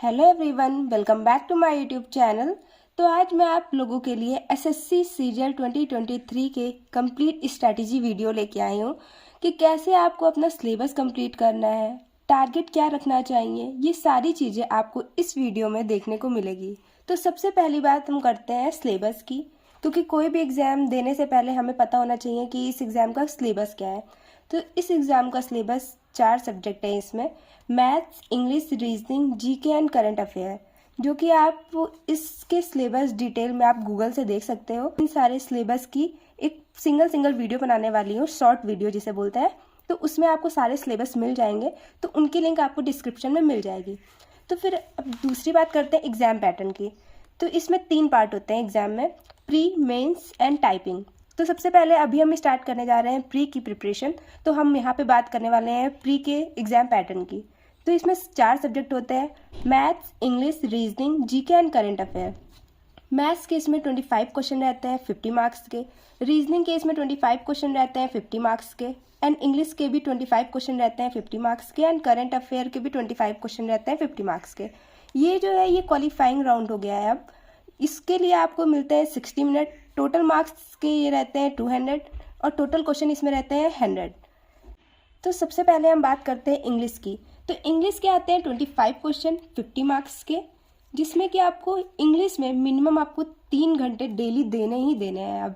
Hello everyone, welcome back to my YouTube channel. तो आज मैं आप लोगों के लिए एसएससी सीजीएल 2023 के कंप्लीट स्ट्रैटेजी वीडियो लेके आई हूँ कि कैसे आपको अपना सिलेबस कंप्लीट करना है, टारगेट क्या रखना चाहिए, ये सारी चीज़ें आपको इस वीडियो में देखने को मिलेगी। तो सबसे पहली बात हम करते हैं सिलेबस की, क्योंकि कोई भी एग्ज़ाम देने से पहले हमें पता होना चाहिए कि इस एग्ज़ाम का सिलेबस क्या है। तो इस एग्ज़ाम का सिलेबस 4 सब्जेक्ट है इसमें, maths, English, reasoning, GK and current affair, जो कि आप इसके सिलेबस डिटेल में आप गूगल से देख सकते हो। इन सारे सिलेबस की एक सिंगल वीडियो बनाने वाली हूँ, शॉर्ट वीडियो जिसे बोलते हैं। तो उसमें आपको सारे सिलेबस मिल जाएंगे, तो उनकी लिंक आपको डिस्क्रिप्शन में मिल जाएगी। तो फिर अब दूसरी बात करते हैं एग्ज़ाम पैटर्न की। तो इसमें 3 पार्ट होते हैं एग्ज़ाम में, प्री, मेंस एंड टाइपिंग। तो सबसे पहले अभी हम स्टार्ट करने जा रहे हैं प्री की प्रिपरेशन। तो हम यहाँ पे बात करने वाले हैं प्री के एग्ज़ाम पैटर्न की। तो इसमें 4 सब्जेक्ट होते हैं, maths, English, reasoning, GK and current affair. Maths के इसमें 25 क्वेश्चन रहते हैं 50 मार्क्स के, रीजनिंग के इसमें 25 क्वेश्चन रहते हैं 50 मार्क्स के, एंड इंग्लिश के भी 25 क्वेश्चन रहते हैं 50 मार्क्स के, एंड करंट अफेयर के भी 25 क्वेश्चन रहते हैं 50 मार्क्स के। ये जो है ये क्वालिफाइंग राउंड हो गया है। अब इसके लिए आपको मिलते हैं 60 मिनट, टोटल मार्क्स के ये रहते हैं 200 और टोटल क्वेश्चन इसमें रहते हैं 100। तो सबसे पहले हम बात करते हैं इंग्लिश की। तो इंग्लिश के आते हैं 25 क्वेश्चन 50 मार्क्स के, जिसमें कि आपको इंग्लिश में मिनिमम आपको 3 घंटे डेली देने ही देने हैं। अब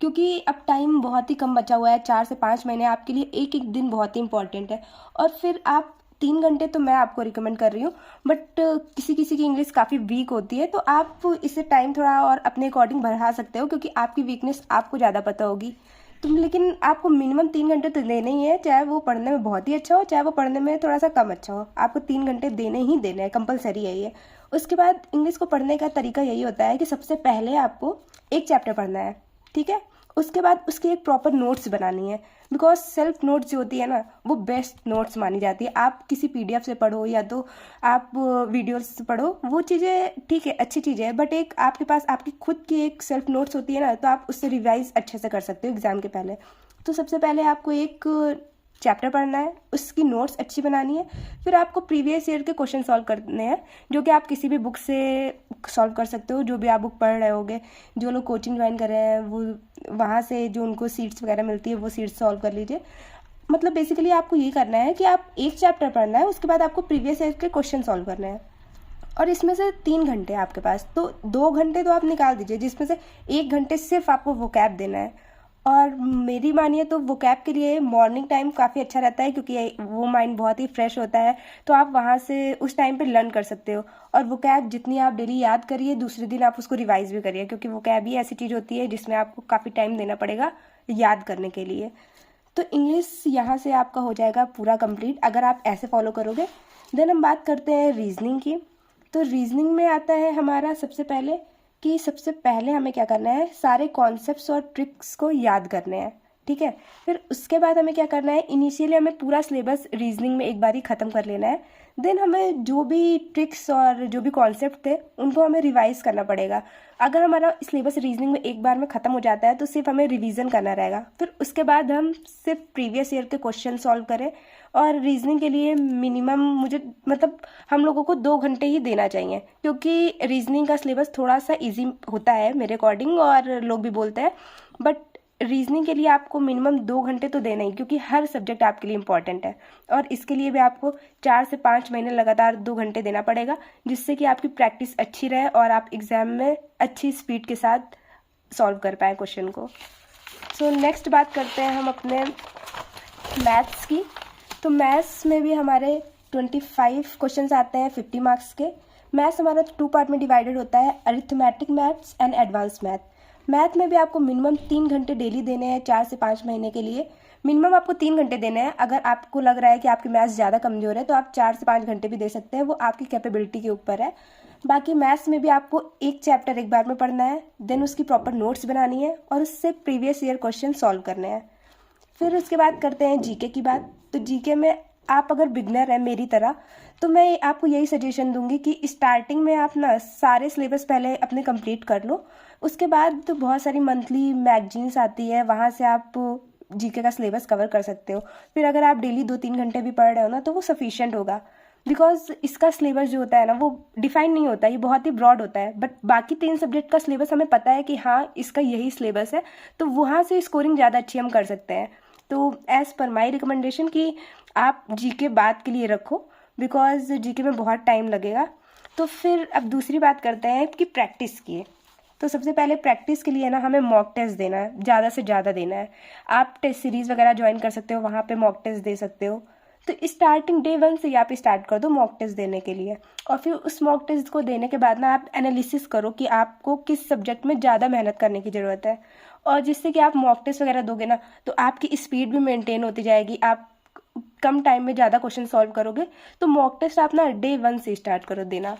क्योंकि अब टाइम बहुत ही कम बचा हुआ है, 4 से 5 महीने आपके लिए एक एक दिन बहुत ही इंपॉर्टेंट है। और फिर आप 3 घंटे तो मैं आपको रिकमेंड कर रही हूँ, बट किसी किसी की इंग्लिश काफ़ी वीक होती है, तो आप इसे टाइम थोड़ा और अपने अकॉर्डिंग बढ़ा सकते हो, क्योंकि आपकी वीकनेस आपको ज़्यादा पता होगी। तुम लेकिन आपको मिनिमम 3 घंटे तो देने ही है, चाहे वो पढ़ने में बहुत ही अच्छा हो, चाहे वो पढ़ने में थोड़ा सा कम अच्छा हो, आपको 3 घंटे देने ही देने हैं, कंपलसरी है ये। उसके बाद इंग्लिश को पढ़ने का तरीका यही होता है कि सबसे पहले आपको एक चैप्टर पढ़ना है, ठीक है। उसके बाद उसकी एक प्रॉपर नोट्स बनानी है, बिकॉज सेल्फ नोट्स जो होती है ना, वो बेस्ट नोट्स मानी जाती है। आप किसी पीडीएफ से पढ़ो या तो आप वीडियोस से पढ़ो, वो चीज़ें ठीक है, अच्छी चीज़ है, बट एक आपके पास आपकी खुद की एक सेल्फ नोट्स होती है ना, तो आप उससे रिवाइज अच्छे से कर सकते हो एग्जाम के पहले। तो सबसे पहले आपको एक चैप्टर पढ़ना है, उसकी नोट्स अच्छी बनानी है। फिर आपको प्रीवियस ईयर के क्वेश्चन सॉल्व करने हैं, जो कि आप किसी भी बुक से सॉल्व कर सकते हो, जो भी आप बुक पढ़ रहे होगे। जो लोग कोचिंग ज्वाइन कर रहे हैं वो वहाँ से जो उनको सीट्स वगैरह मिलती है वो सीट्स सॉल्व कर लीजिए। मतलब बेसिकली आपको ये करना है कि आप एक चैप्टर पढ़ना है, उसके बाद आपको प्रीवियस ईयर के क्वेश्चन सॉल्व करने हैं, और इसमें से 3 घंटे आपके पास, तो 2 घंटे तो आप निकाल दीजिए, जिसमें से 1 घंटे सिर्फ आपको वोकैब देना है। और मेरी मानिए तो वोकैब के लिए मॉर्निंग टाइम काफ़ी अच्छा रहता है, क्योंकि वो माइंड बहुत ही फ्रेश होता है, तो आप वहाँ से उस टाइम पे लर्न कर सकते हो। और वोकैब जितनी आप डेली याद करिए, दूसरे दिन आप उसको रिवाइज भी करिए, क्योंकि वोकैब ही ऐसी चीज़ होती है जिसमें आपको काफ़ी टाइम देना पड़ेगा याद करने के लिए। तो इंग्लिश यहाँ से आपका हो जाएगा पूरा कंप्लीट अगर आप ऐसे फॉलो करोगे। देन हम बात करते हैं रीजनिंग की। तो रीजनिंग में आता है हमारा सबसे पहले कि सबसे पहले हमें क्या करना है, सारे कॉन्सेप्ट्स और ट्रिक्स को याद करने हैं, ठीक है। फिर उसके बाद हमें क्या करना है, इनिशियली हमें पूरा सिलेबस रीजनिंग में एक बार ही ख़त्म कर लेना है। देन हमें जो भी ट्रिक्स और जो भी कॉन्सेप्ट थे उनको हमें रिवाइज करना पड़ेगा। अगर हमारा सिलेबस रीजनिंग में एक बार में ख़त्म हो जाता है तो सिर्फ हमें रिवीजन करना रहेगा। फिर उसके बाद हम सिर्फ प्रीवियस ईयर के क्वेश्चन सॉल्व करें। और रीजनिंग के लिए मिनिमम मुझे मतलब हम लोगों को 2 घंटे ही देना चाहिए, क्योंकि रीजनिंग का सिलेबस थोड़ा सा इजी होता है मेरे अकॉर्डिंग, और लोग भी बोलते हैं, बट रीजनिंग के लिए आपको मिनिमम 2 घंटे तो देना ही, क्योंकि हर सब्जेक्ट आपके लिए इंपॉर्टेंट है। और इसके लिए भी आपको 4 से 5 महीने लगातार 2 घंटे देना पड़ेगा, जिससे कि आपकी प्रैक्टिस अच्छी रहे और आप एग्ज़ाम में अच्छी स्पीड के साथ सॉल्व कर पाएँ क्वेश्चन को। सो नेक्स्ट बात करते हैं हम अपने मैथ्स की। तो मैथ्स में भी हमारे 25 क्वेश्चंस आते हैं 50 मार्क्स के। मैथ्स हमारा 2 पार्ट में डिवाइडेड होता है, arithmetic maths and advance math. Math में भी आपको मिनिमम 3 घंटे डेली देने हैं 4 से 5 महीने के लिए। मिनिमम आपको 3 घंटे देने हैं। अगर आपको लग रहा है कि आपकी मैथ्स ज़्यादा कमज़ोर है तो आप 4 से 5 घंटे भी दे सकते हैं, वो आपकी कैपेबिलिटी के ऊपर है। बाकी मैथ्स में भी आपको एक चैप्टर एक बार में पढ़ना है, देन उसकी प्रॉपर नोट्स बनानी है और उससे प्रीवियस ईयर क्वेश्चन सॉल्व करने हैं। फिर उसके बाद करते हैं जीके की बात। तो जीके में आप अगर बिगनर हैं मेरी तरह, तो मैं आपको यही सजेशन दूंगी कि स्टार्टिंग में आप ना सारे सिलेबस पहले अपने कंप्लीट कर लो। उसके बाद तो बहुत सारी मंथली मैगजीन्स आती है, वहाँ से आप जीके का सिलेबस कवर कर सकते हो। फिर अगर आप डेली 2-3 घंटे भी पढ़ रहे हो ना, तो वो सफिशिएंट होगा। बिकॉज इसका सिलेबस जो होता है ना वो डिफाइन नहीं होता, ये बहुत ही ब्रॉड होता है। बट बाकी 3 सब्जेक्ट का सिलेबस हमें पता है कि हाँ इसका यही सिलेबस है, तो वहाँ से स्कोरिंग ज़्यादा अच्छी हम कर सकते हैं। तो एज़ पर माई रिकमेंडेशन कि आप जीके बाद के लिए रखो, बिकॉज जीके में बहुत टाइम लगेगा। तो फिर अब दूसरी बात करते हैं कि प्रैक्टिस की। तो सबसे पहले प्रैक्टिस के लिए ना हमें मॉक टेस्ट देना है, ज़्यादा से ज़्यादा देना है। आप टेस्ट सीरीज़ वगैरह ज्वाइन कर सकते हो, वहाँ पे मॉक टेस्ट दे सकते हो। तो स्टार्टिंग डे 1 से ही आप स्टार्ट कर दो मॉक टेस्ट देने के लिए, और फिर उस मॉक टेस्ट को देने के बाद ना आप एनालिसिस करो कि आपको किस सब्जेक्ट में ज़्यादा मेहनत करने की ज़रूरत है। और जिससे कि आप मॉक टेस्ट वगैरह दोगे ना तो आपकी स्पीड भी मेंटेन होती जाएगी, आप कम टाइम में ज़्यादा क्वेश्चन सॉल्व करोगे। तो मॉक टेस्ट आप ना डे 1 से स्टार्ट करो देना।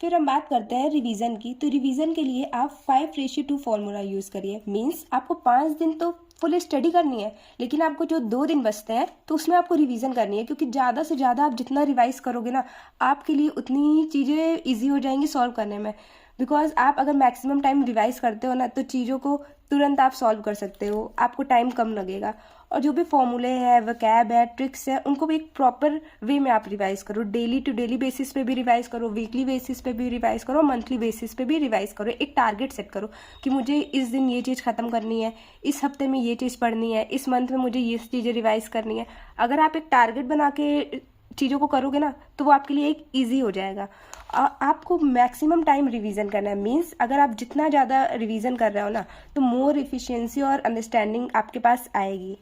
फिर हम बात करते हैं रिवीजन की। तो रिवीजन के लिए आप 5:2 फॉर्मूला यूज़ करिए। मीन्स आपको 5 दिन तो फुल स्टडी करनी है, लेकिन आपको जो 2 दिन बचते हैं तो उसमें आपको रिवीजन करनी है, क्योंकि ज़्यादा से ज़्यादा आप जितना रिवाइज करोगे ना आपके लिए उतनी ही चीज़ें ईजी हो जाएंगी सॉल्व करने में। बिकॉज आप अगर मैक्सिमम टाइम रिवाइज करते हो ना तो चीज़ों को तुरंत आप सॉल्व कर सकते हो, आपको टाइम कम लगेगा। और जो भी फॉर्मूले हैं, वोकैब है, ट्रिक्स है, उनको भी एक प्रॉपर वे में आप रिवाइज करो। डेली टू डेली बेसिस पे भी रिवाइज करो, वीकली बेसिस पे भी रिवाइज करो, मंथली बेसिस पे भी रिवाइज करो। एक टारगेट सेट करो कि मुझे इस दिन ये चीज़ ख़त्म करनी है, इस हफ्ते में ये चीज़ पढ़नी है, इस मंथ में मुझे ये चीज़ें रिवाइज करनी है। अगर आप एक टारगेट बना के चीज़ों को करोगे ना तो वो आपके लिए एक ईजी हो जाएगा। आपको मैक्सिमम टाइम रिवीजन करना है। मीन्स अगर आप जितना ज़्यादा रिवीजन कर रहे हो ना तो मोर इफिशिएंसी और अंडरस्टैंडिंग आपके पास आएगी।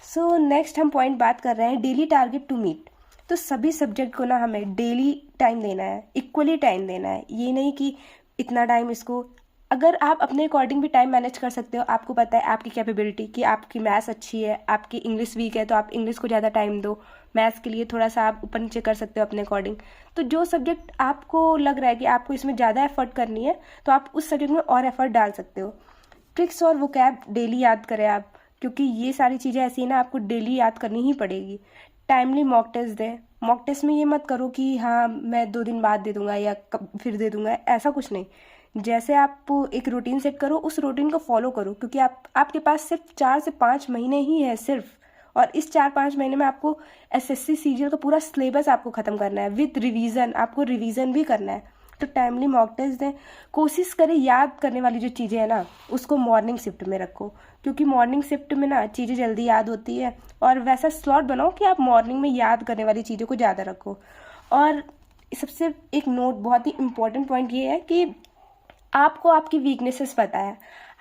सो नेक्स्ट हम पॉइंट बात कर रहे हैं डेली टारगेट टू मीट। तो सभी सब्जेक्ट को ना हमें डेली टाइम देना है, इक्वली टाइम देना है। ये नहीं कि इतना टाइम इसको, अगर आप अपने अकॉर्डिंग भी टाइम मैनेज कर सकते हो, आपको पता है आपकी कैपेबिलिटी कि आपकी मैथ्स अच्छी है, आपकी इंग्लिश वीक है, तो आप इंग्लिश को ज़्यादा टाइम दो, मैथ्स के लिए थोड़ा सा आप ऊपर नीचे कर सकते हो अपने अकॉर्डिंग। तो जो सब्जेक्ट आपको लग रहा है कि आपको इसमें ज़्यादा एफर्ट करनी है तो आप उस सब्जेक्ट में और एफर्ट डाल सकते हो। ट्रिक्स और वोकैब डेली याद करें आप, क्योंकि ये सारी चीज़ें ऐसी है ना आपको डेली याद करनी ही पड़ेगी। टाइमली मॉक टेस्ट दें। मॉक टेस्ट में ये मत करो कि हाँ मैं 2 दिन बाद दे दूंगा या फिर दे दूंगा, ऐसा कुछ नहीं। जैसे आप एक रूटीन सेट करो, उस रूटीन को फॉलो करो, क्योंकि आपके पास सिर्फ 4 से 5 महीने ही है सिर्फ। और इस 4-5 महीने में आपको एसएससी सीजीएल का पूरा सिलेबस आपको ख़त्म करना है विद रिवीजन, आपको रिवीजन भी करना है। तो टाइमली मॉक टेस्ट दें। कोशिश करें याद करने वाली जो चीज़ें हैं ना उसको मॉर्निंग शिफ्ट में रखो, क्योंकि मॉर्निंग शिफ्ट में ना चीज़ें जल्दी याद होती है। और वैसा स्लॉट बनाओ कि आप मॉर्निंग में याद करने वाली चीज़ों को ज़्यादा रखो। और सबसे एक नोट, बहुत ही इम्पोर्टेंट पॉइंट ये है कि आपको आपकी वीकनेसेस पता है,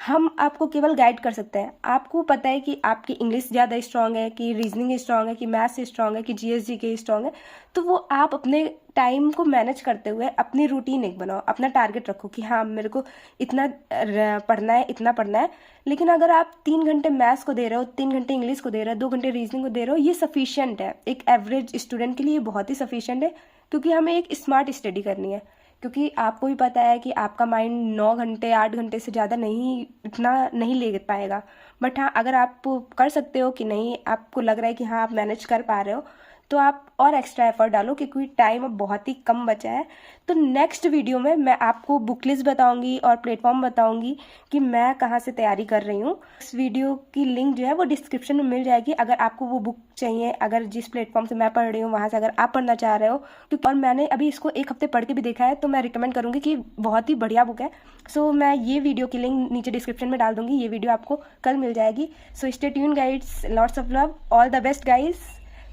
हम आपको केवल गाइड कर सकते हैं। आपको पता है कि आपकी इंग्लिश ज़्यादा स्ट्रांग है, कि रीजनिंग स्ट्रांग है, कि मैथ्स स्ट्रांग है, कि जीएस जीके स्ट्रांग है। तो वो आप अपने टाइम को मैनेज करते हुए अपनी रूटीन एक बनाओ, अपना टारगेट रखो कि हाँ मेरे को इतना पढ़ना है, इतना पढ़ना है। लेकिन अगर आप 3 घंटे मैथ्स को दे रहे हो, 3 घंटे इंग्लिश को दे रहे हो, 2 घंटे रीजनिंग को दे रहे हो, ये सफिशियंट है। एक एवरेज स्टूडेंट के लिए बहुत ही सफिशियंट है, क्योंकि हमें एक स्मार्ट स्टडी करनी है। क्योंकि आपको भी पता है कि आपका माइंड 9 घंटे 8 घंटे से ज़्यादा नहीं, इतना नहीं ले पाएगा। बट हाँ अगर आप कर सकते हो कि नहीं, आपको लग रहा है कि हाँ आप मैनेज कर पा रहे हो, तो आप और एक्स्ट्रा एफर्ट डालो, क्योंकि टाइम अब बहुत ही कम बचा है। तो नेक्स्ट वीडियो में मैं आपको बुक लिस्ट बताऊंगी और प्लेटफॉर्म बताऊंगी कि मैं कहाँ से तैयारी कर रही हूँ। इस वीडियो की लिंक जो है वो डिस्क्रिप्शन में मिल जाएगी, अगर आपको वो बुक चाहिए, अगर जिस प्लेटफॉर्म से मैं पढ़ रही हूँ वहाँ से अगर आप पढ़ना चाह रहे हो। और मैंने अभी इसको 1 हफ्ते पढ़ के भी देखा है, तो मैं रिकमेंड करूँगी कि बहुत ही बढ़िया बुक है। सो मैं ये वीडियो की लिंक नीचे डिस्क्रिप्शन में डाल दूँगी, ये वीडियो आपको कल मिल जाएगी। So stay tune guides, lots of love, all the best guys.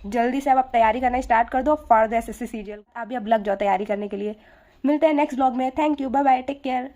जल्दी से अब तैयारी करना स्टार्ट कर दो फॉर द एसएससी सीजीएल। आप भी अब लग जाओ तैयारी करने के लिए। मिलते हैं नेक्स्ट ब्लॉग में। Thank you, bye bye, take care.